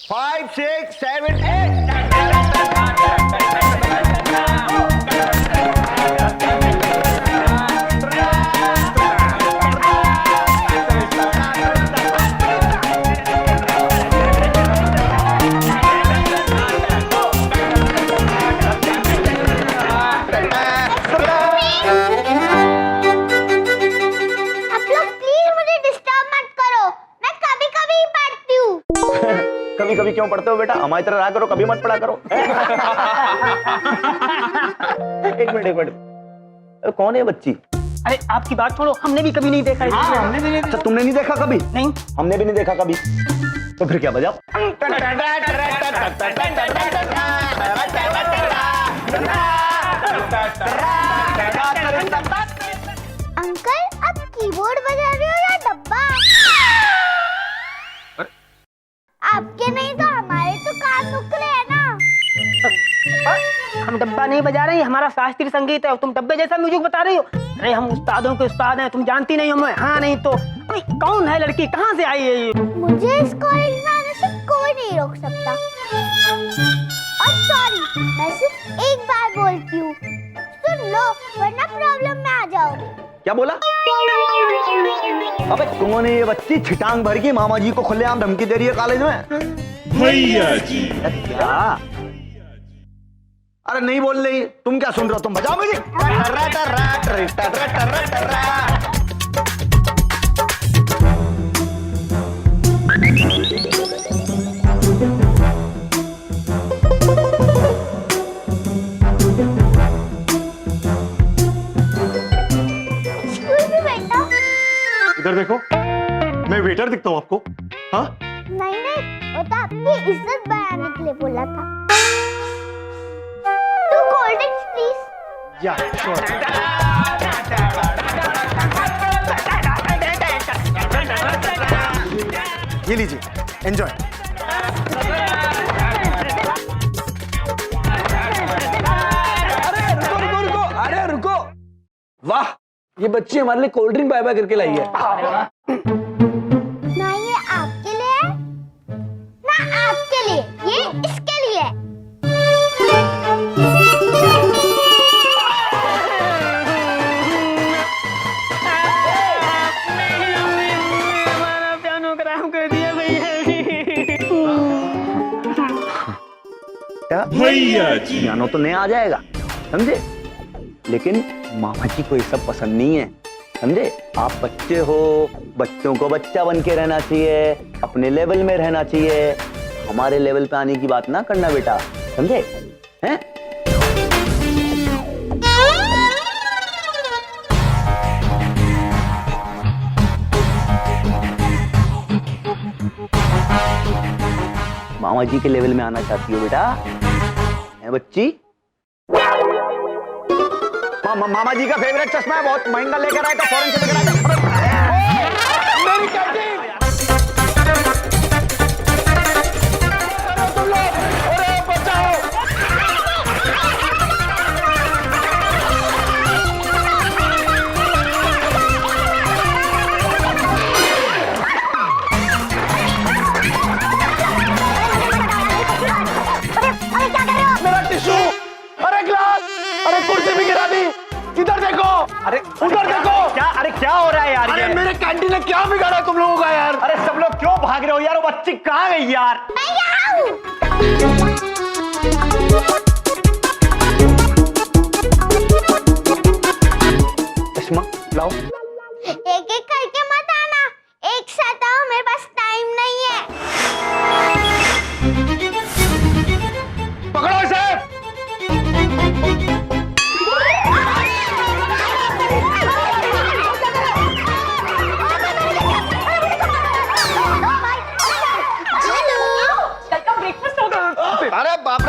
5, 6, 7, 8। कभी कभी क्यों पढ़ते हो बेटा? हमारी तरह रहा करो, कभी मत पढ़ा करो। एक मिनट, कौन है बच्ची? अरे आपकी बात छोड़ो, हमने भी कभी नहीं देखा। हाँ, हमने भी नहीं। अच्छा, तुमने नहीं देखा कभी? नहीं, हमने भी नहीं देखा कभी। तो फिर क्या बजाओ? अंकल, आप कीबोर्ड बजा रहे हो या डब्बा? आपके नहीं तो हमारे तो कान नुकले है ना। हम डब्बा नहीं बजा रहे हैं, हमारा शास्त्रीय संगीत है। तुम डब्बे जैसा म्यूजिक बता रही हो। अरे हम उस्तादों के उस्ताद हैं, तुम जानती नहीं हो मैं। हाँ नहीं तो अरे कौन है लड़की, कहाँ से आई है ये? मुझे इस कॉलेज में आने से कोई नहीं रोक सकता। और सॉरी, मैं सिर्फ एक बार बोलती हूँ, सुन लो वरना प्रॉब्लम में आ जाओगे। क्या बोला? अबे तुमने ये बच्ची छिटांग भर की मामा जी को खुलेआम धमकी दे रही है कॉलेज में? भैया जी। क्या? अरे नहीं बोल रही, तुम क्या सुन रहे हो? तुम बजाओ मुझे। इधर देखो, मैं वेटर दिखता हूँ आपको? हाँ? नहीं, वो तो आपकी इज्जत बढ़ाने के लिए बोला था। Two cold drinks please. या श्योर। ये लीजिए, एंजॉय। अरे रुको। वाह, ये बच्ची हमारे लिए कोल्ड ड्रिंक बाय बाय करके लाई है। ना ये आपके लिए है, ना आपके लिए, ये इसके लिए। हमारा पियानो खराब कर दिया भैया जी। पियानो तो नया आ जाएगा, समझे? लेकिन मामा जी को ये सब पसंद नहीं है, समझे? आप बच्चे हो, बच्चों को बच्चा बन के रहना चाहिए, अपने लेवल में रहना चाहिए। हमारे लेवल पे आने की बात ना करना बेटा, समझे? हैं? मामा जी के लेवल में आना चाहती हो बेटा? है बच्ची? मामा जी का फेवरेट चश्मा है, बहुत महंगा लेकर आए थे, फॉरेन से लेकर आए थे। मेरी कैंटीन! तुम लोग, अरे बचाओ! अरे क्या कर रहे हो? मेरा टिश्यू! अरे ग्लास! अरे कुर्सी भी गिरा दी! इधर देखो! अरे उधर देखो! क्या? अरे क्या हो रहा है यार? अरे मेरे कैंटीन ने क्या बिगाड़ा तुम लोगों का यार? अरे सब लोग क्यों भाग रहे हो यार? वो बच्ची कहाँ गई यार? मैं यहाँ हूँ। चश्मा लाओ। एक एक करके मत आना, एक साथ आओ, मेरे पास टाइम नहीं है। पकड़ो इसे! अरे बाप रे!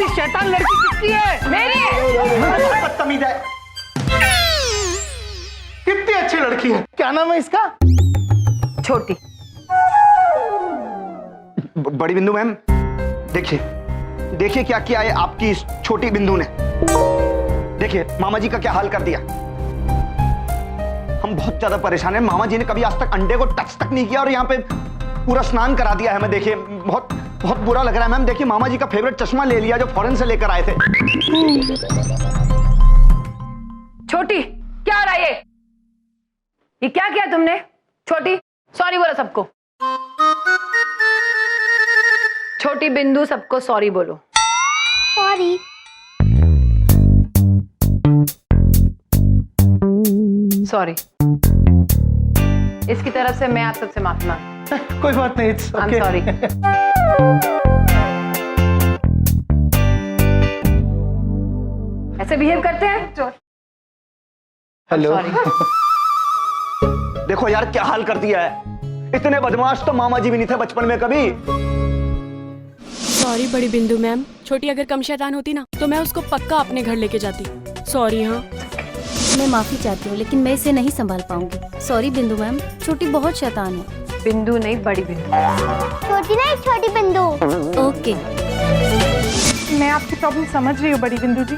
शैतान लड़की किसकी है? मेरी। बदतमीज है। कितनी अच्छी लड़की है। क्या नाम है इसका? छोटी। बड़ी बिंदु मैम, देखिए देखिए क्या किया है आपकी इस छोटी बिंदु ने। देखिए मामा जी का क्या हाल कर दिया। हम बहुत ज्यादा परेशान हैं। मामा जी ने कभी आज तक अंडे को टच तक नहीं किया और यहाँ पे पूरा स्नान करा दिया है। मैं देखिए बहुत बहुत बुरा लग रहा है मैम। देखिए मामा जी का फेवरेट चश्मा ले लिया जो फॉरेन से लेकर आए थे। छोटी, क्या हो रहा है ये क्या किया तुमने? छोटी, सॉरी बोलो सबको। छोटी बिंदु, सबको सॉरी बोलो। सॉरी। सॉरी। इसकी तरफ से मैं आप सबसे माफी मांगती हूँ। कोई बात नहीं, इट्स आई एम सॉरी। ऐसे बिहेव करते हैं? हेलो। सॉरी। देखो यार क्या हाल कर दिया है। इतने बदमाश तो मामा जी भी नहीं थे बचपन में कभी। सॉरी बड़ी बिंदु मैम, छोटी अगर कम शैतान होती ना तो मैं उसको पक्का अपने घर लेके जाती। सॉरी। हाँ मैं माफी चाहती हूँ लेकिन मैं इसे नहीं संभाल पाऊंगी। सॉरी बिंदु मैम, छोटी बहुत शैतान है। बिंदु नहीं, बड़ी बिंदु। छोटी नहीं, छोटी बिंदु। ओके। मैं आपकी प्रॉब्लम समझ रही हूँ बड़ी बिंदु जी,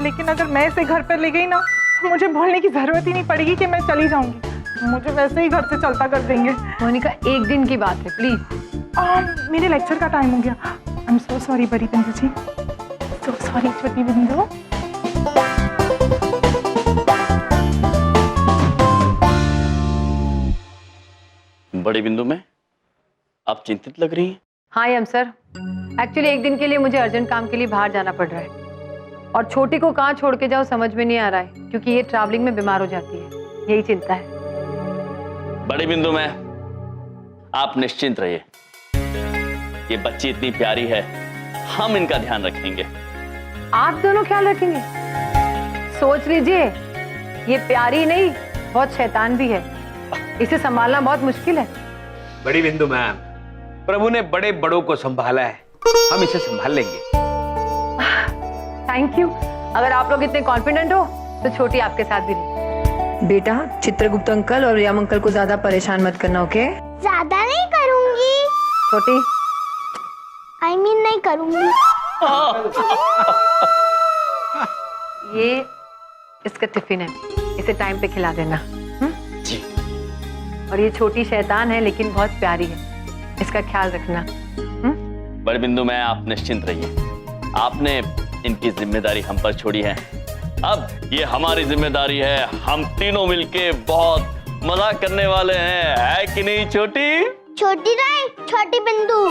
लेकिन अगर मैं इसे घर पर ले गई ना तो मुझे बोलने की जरूरत ही नहीं पड़ेगी कि मैं चली जाऊंगी। मुझे वैसे ही घर से चलता कर देंगे। मोनिका, एक दिन की बात है, प्लीज। मेरे लेक्चर का टाइम हो गया। आई एम सो सॉरी बड़ी बिंदु जी, सो सॉरी छोटी बिंदु। बड़ी बिंदु में आप चिंतित लग रही हैं। हाँ यम सर, एक्चुअली एक दिन के लिए मुझे अर्जेंट काम के लिए बाहर जाना पड़ रहा है और छोटी को कहाँ छोड़ के जाओ समझ में नहीं आ रहा है क्योंकि ये ट्रैवलिंग में बीमार हो जाती है। यही चिंता है। बड़ी बिंदु में आप निश्चिंत रहिए, ये बच्ची इतनी प्यारी है, हम इनका ध्यान रखेंगे। आप दोनों ख्याल रखेंगे? सोच लीजिए, ये प्यारी नहीं बहुत शैतान भी है, इसे संभालना बहुत मुश्किल है। बड़ी बिंदु मैम, प्रभु ने बड़े बड़ों को संभाला है, हम इसे संभाल लेंगे। Thank you. अगर आप लोग इतने कॉन्फिडेंट हो तो छोटी आपके साथ भी रहे। बेटा, चित्रगुप्त अंकल और यम अंकल को ज्यादा परेशान मत करना, ओके? ज्यादा नहीं करूंगी। छोटी, I mean नहीं करूंगी। ये इसका टिफिन है, इसे टाइम पे खिला देना। जी। और ये छोटी शैतान है लेकिन बहुत प्यारी है, इसका ख्याल रखना। बड़ी बिंदु में आप निश्चिंत रहिए, आपने इनकी जिम्मेदारी हम पर छोड़ी है, अब ये हमारी जिम्मेदारी है। हम तीनों मिलके बहुत मजा करने वाले हैं, है कि नहीं छोटी? छोटी नहीं, छोटी बिंदु।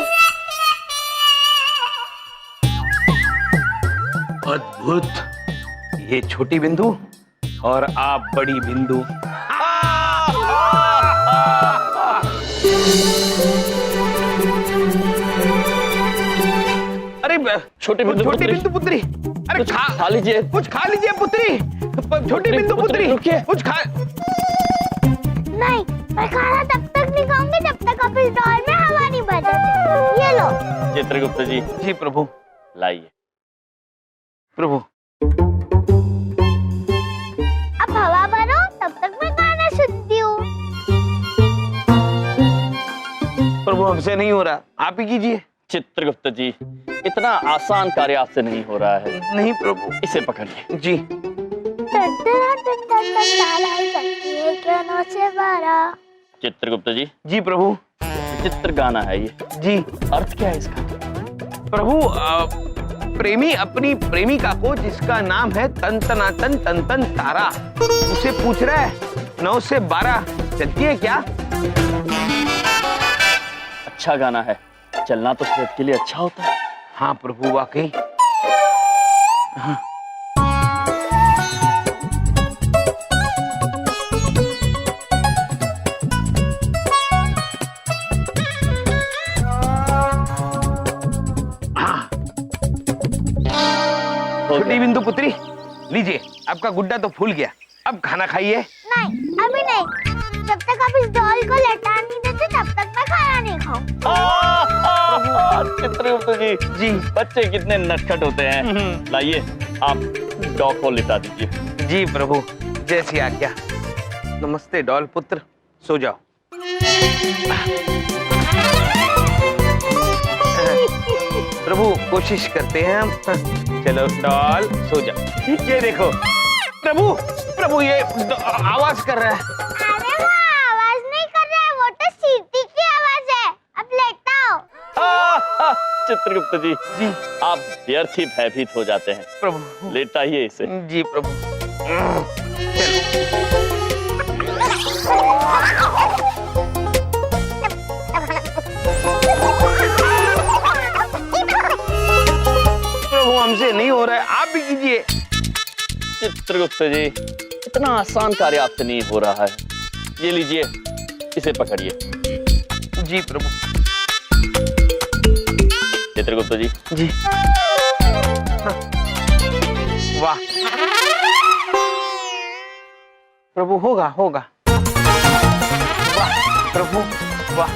अद्भुत, ये छोटी बिंदु और आप बड़ी बिंदु। अरे छोटी बिंदु छोटी पुत्री, बिंदु पुत्री, अरे कुछ खा लीजिए। कुछ खा लीजिए पुत्री। छोटी बिंदु पुत्री, रुकिए। कुछ खा। नहीं, मैं खाना तब तक नहीं खाऊंगी जब तक आप इस डॉल में हवा नहीं भर देते। ये लो। चित्रगुप्त जी। जी प्रभु। लाइए। प्रभु, अब हवा भरो, तब तक मैं गाना सुनती हूँ। प्रभु हमसे नहीं हो रहा, आप ही कीजिए। चित्रगुप्त जी, इतना आसान कार्य आपसे नहीं हो रहा है। नहीं प्रभु। इसे पकड़िए। जी। चित्रगुप्त जी। जी प्रभु। चित्र गाना है ये। जी। अर्थ क्या है इसका? प्रभु, प्रेमी अपनी प्रेमिका को जिसका नाम है तन तनातन तन तन तारा, उसे पूछ रहा है 9 से 12 चलती है क्या? अच्छा गाना है, चलना तो सेहत के लिए अच्छा होता है। हाँ प्रभु, वाकई। हाँ। छोटी बिंदु पुत्री, लीजिए, आपका गुड्डा तो फूल गया, अब खाना खाइए। नहीं, अभी नहीं। जब तक आप इस डॉल को लटा नहीं देते तब तक मैं खाना नहीं खाऊं। चित्रगुप्त जी। जी। बच्चे कितने नटखट होते हैं। लाइए, आप डॉग को लिटा दीजिए। जी प्रभु, जैसी आज्ञा। नमस्ते डॉल पुत्र, सो जाओ। प्रभु कोशिश करते हैं हम। चलो डॉल सो जा। ये देखो प्रभु, प्रभु ये आवाज कर रहा है। अरे वो आवाज नहीं कर रहा है, वो तो सीटी की आवाज है। अब लेटा हो। चित्रगुप्त जी, आप व्यर्थ ही भयभीत हो जाते हैं। प्रभु लेटाइए इसे। जी प्रभु। प्रभु हमसे नहीं हो रहा है, आप भी कीजिए। चित्रगुप्त जी, इतना आसान कार्य आपसे नहीं हो रहा है। ये लीजिए, इसे पकड़िए। जी प्रभु। चित्रगुप्त जी। जी। हाँ। वाह प्रभु, होगा होगा। वाह प्रभु, वाह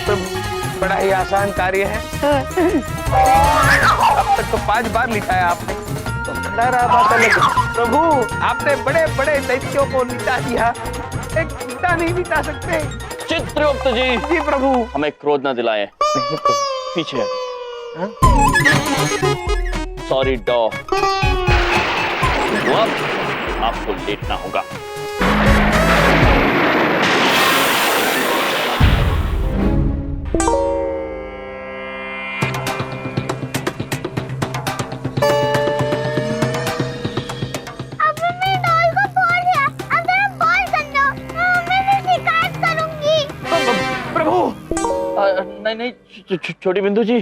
प्रभु, बड़ा ही आसान कार्य है। अब तक तो 5 बार लिटाया आपने, तो खड़ा रहा बात अलग। प्रभु आपने बड़े बड़े दैत्यों को लिटा दिया, एक लिटा नहीं लिटा सकते। चित्रगुप्त जी। जी प्रभु। हमें क्रोध न दिलाएं। पीछे सॉरी डॉ। अब आपको लेटना होगा। नहीं छोटी बिंदु जी,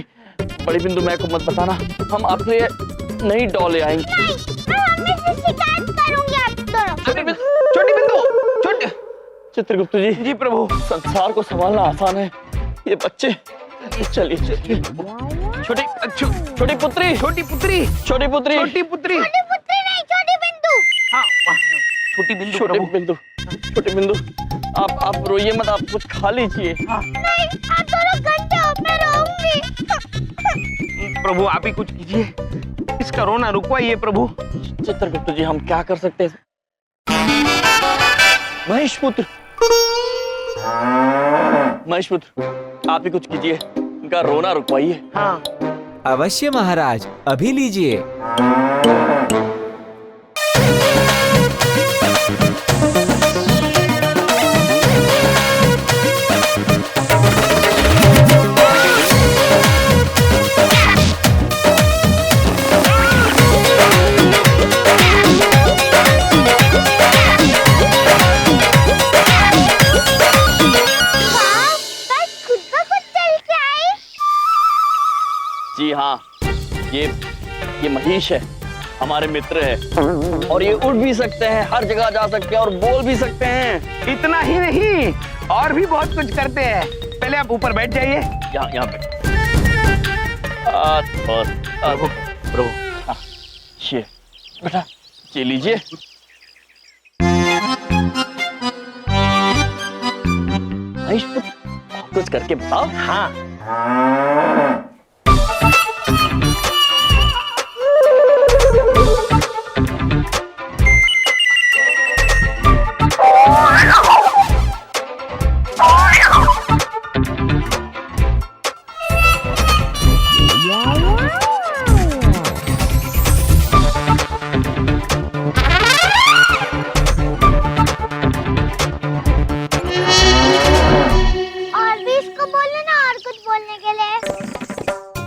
बड़ी बिंदु मैं को मत बताना, हम आपके लिए नई डॉल ले आएंगे। छोटी बिंदु, चित्रगुप्त जी। जी प्रभु। संसार को संभालना आसान है, ये बच्चे। चलिए चलिए। छोटी पुत्री, छोटी पुत्री, छोटी पुत्री, छोटी पुत्री, छोटी बिंदु। हाँ छोटी बिंदु। छोटी बिंदु, आप रोइए मत, आप कुछ खा लीजिए। नहीं, आप थोड़ा घंटे हो, मैं रोऊंगी। प्रभु आप ही कुछ कीजिए, इसका रोना रुकवाइए प्रभु। चित्रगुप्त जी, हम क्या कर सकते हैं? महेशपुत्र, आप ही कुछ कीजिए, इनका रोना रुकवाइए। हाँ अवश्य महाराज, अभी लीजिए। जी हाँ, ये महेश है, हमारे मित्र है, और ये उड़ भी सकते हैं, हर जगह जा सकते हैं और बोल भी सकते हैं। इतना ही नहीं, और भी बहुत कुछ करते हैं। पहले आप ऊपर बैठ जाइए। यहाँ पे। प्रभु, हाँ, ये बेटा, ये लीजिए। महेश कुछ करके बताओ। हाँ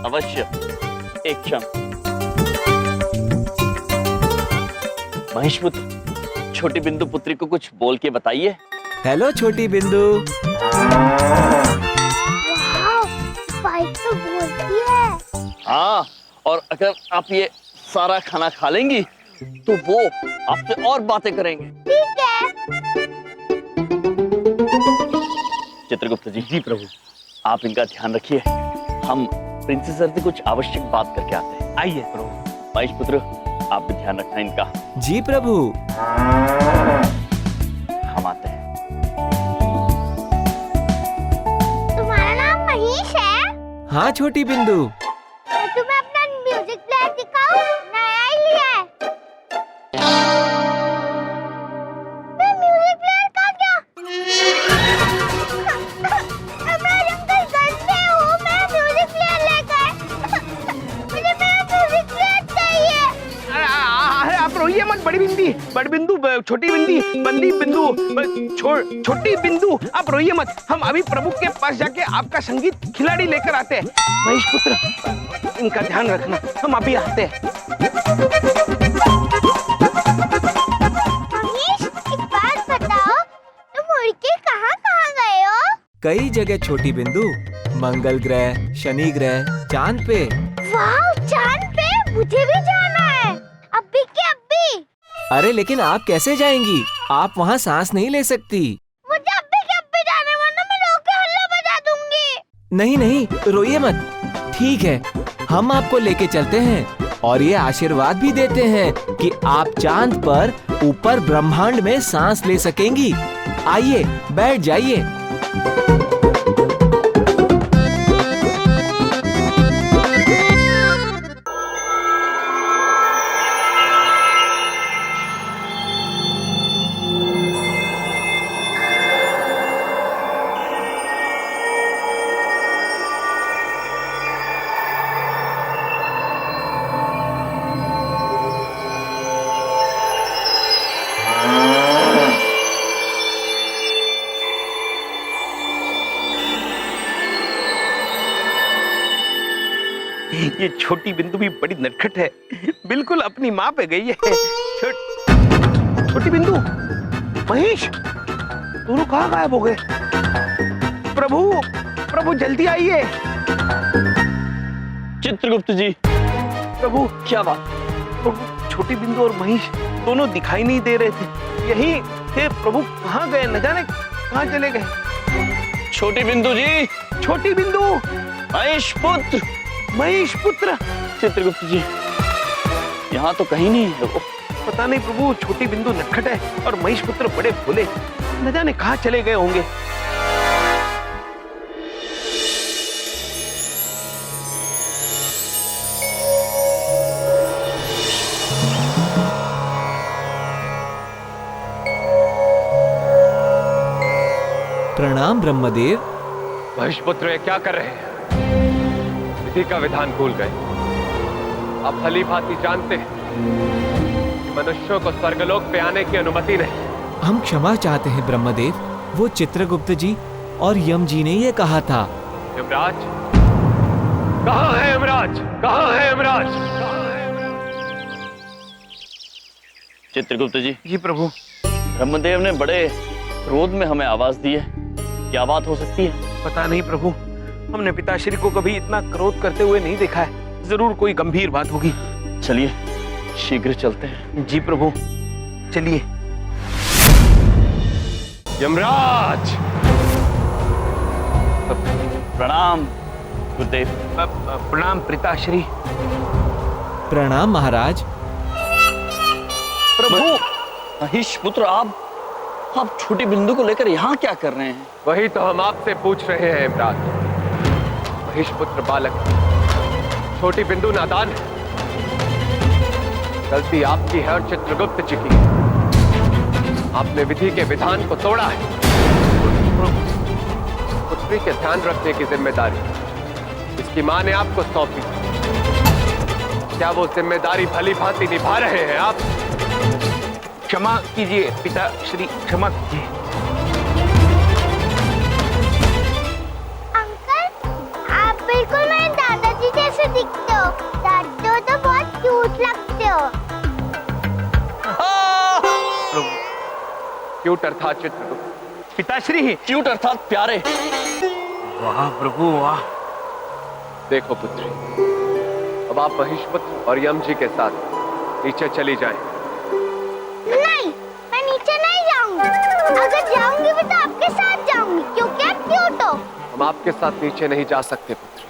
अवश्य, एक क्षण। महेशपुत्र, छोटी बिंदु पुत्री को कुछ बोल के बताइए। हेलो छोटी बिंदु। बाइक तो बोलती है। हाँ, और अगर आप ये सारा खाना खा लेंगी तो वो आपसे और बातें करेंगे। ठीक है। चित्रगुप्त जी। जी प्रभु। आप इनका ध्यान रखिए, हम प्रिंसेस सर से कुछ आवश्यक बात करके आते हैं। आइए प्रभु। महेशपुत्र, आप भी ध्यान रखना इनका। जी प्रभु। हम आते हैं। तुम्हारा नाम महेश है? हाँ छोटी बिंदु। मैं तुम्हें अपना म्यूजिक प्लेयर दिखाऊं? नया ही लिया है। म्यूजिक प्लेयर का क्या? बड़ बिंदु, छोटी बिंदी, बंदी बिंदु, छोटी बिंदु, आप रोइए मत। हम अभी प्रभु के पास जाके आपका संगीत खिलाड़ी लेकर आते हैं। महेश पुत्र, इनका ध्यान रखना, हम अभी आते हैं। महेश, एक बात बताओ, तुम उड़ के कहाँ गए हो? कई जगह छोटी बिंदु, मंगल ग्रह, शनि ग्रह, चांद पे। वाह, चांद पे मुझे भी जाना है, अभी के अभी। अरे लेकिन आप कैसे जाएंगी? आप वहाँ सांस नहीं ले सकती। मुझे अभी के अभी जाना है, वरना मैं लोग के हल्ला बजा दूंगी। नहीं नहीं, रोइए मत। ठीक है, हम आपको लेके चलते हैं और ये आशीर्वाद भी देते हैं कि आप चांद पर ऊपर ब्रह्मांड में सांस ले सकेंगी। आइए, बैठ जाइए। ये छोटी बिंदु भी बड़ी नटखट है, बिल्कुल अपनी माँ पे गई है। छोटी बिंदु, महेश, दोनों कहाँ गायब हो गए? प्रभु जल्दी आइए। चित्रगुप्त जी। प्रभु, क्या बात? प्रभु, छोटी बिंदु और महेश दोनों दिखाई नहीं दे रहे थे, यही थे। प्रभु कहाँ गए, न जाने कहाँ चले गए। छोटी बिंदु जी। छोटी बिंदु, महेश पुत्र। महेश पुत्र। चित्रगुप्त जी, यहाँ तो कहीं नहीं है वो। पता नहीं प्रभु, छोटी बिंदु नटखट है और महेश पुत्र बड़े भोले, न जाने कहाँ चले गए होंगे। प्रणाम ब्रह्मदेव। महेश पुत्र, ये क्या कर रहे हैं? विधि का विधान भूल गए। आप भली भांति जानते हैं कि मनुष्यों को स्वर्गलोक पे आने की अनुमति नहीं। हम क्षमा चाहते हैं ब्रह्मदेव, वो चित्रगुप्त जी और यम जी ने ये कहा था। यमराज, कहाँ है यमराज? कहाँ है यमराज? चित्रगुप्त जी। जी प्रभु। ब्रह्मदेव ने बड़े क्रोध में हमें आवाज दी है, क्या बात हो सकती है? पता नहीं प्रभु, हमने पिताश्री को कभी इतना क्रोध करते हुए नहीं देखा है। जरूर कोई गंभीर बात होगी। चलिए शीघ्र चलते हैं। जी प्रभु, चलिए। यमराज, प्रणाम गुरुदेव। प्रणाम पिताश्री। प्रणाम महाराज। प्रभु, महेश पुत्र, आप छोटी बिंदु को लेकर यहाँ क्या कर रहे हैं? वही तो हम आपसे पूछ रहे हैं यमराज। महेश पुत्र बालक, छोटी बिंदु नादान है। गलती आपकी है और चित्रगुप्त जी की। आपने विधि के विधान को तोड़ा है। पुत्री के ध्यान रखने की जिम्मेदारी इसकी मां ने आपको सौंपी। क्या वो जिम्मेदारी भली भांति निभा रहे हैं आप? क्षमा कीजिए पिताश्री, क्षमा कीजिए। अंकल, आप बिल्कुल मेरे दादाजी जैसे दिखते हो। डरते हो तो बहुत क्यूट लगते हो। क्यूट अर्थात चित्रगुप्त। पिताश्री। क्यूट अर्थात प्यारे। वाह प्रभु वाह। देखो पुत्री, अब आप महेश पुत्र और यम जी के साथ नीचे चली जाएं। नहीं, मैं नीचे नहीं जाऊंगी। अगर जाऊंगी भी तो आपके साथ जाऊंगी, क्योंकि आप क्यूट हो। हम आपके साथ नीचे नहीं जा सकते पुत्री।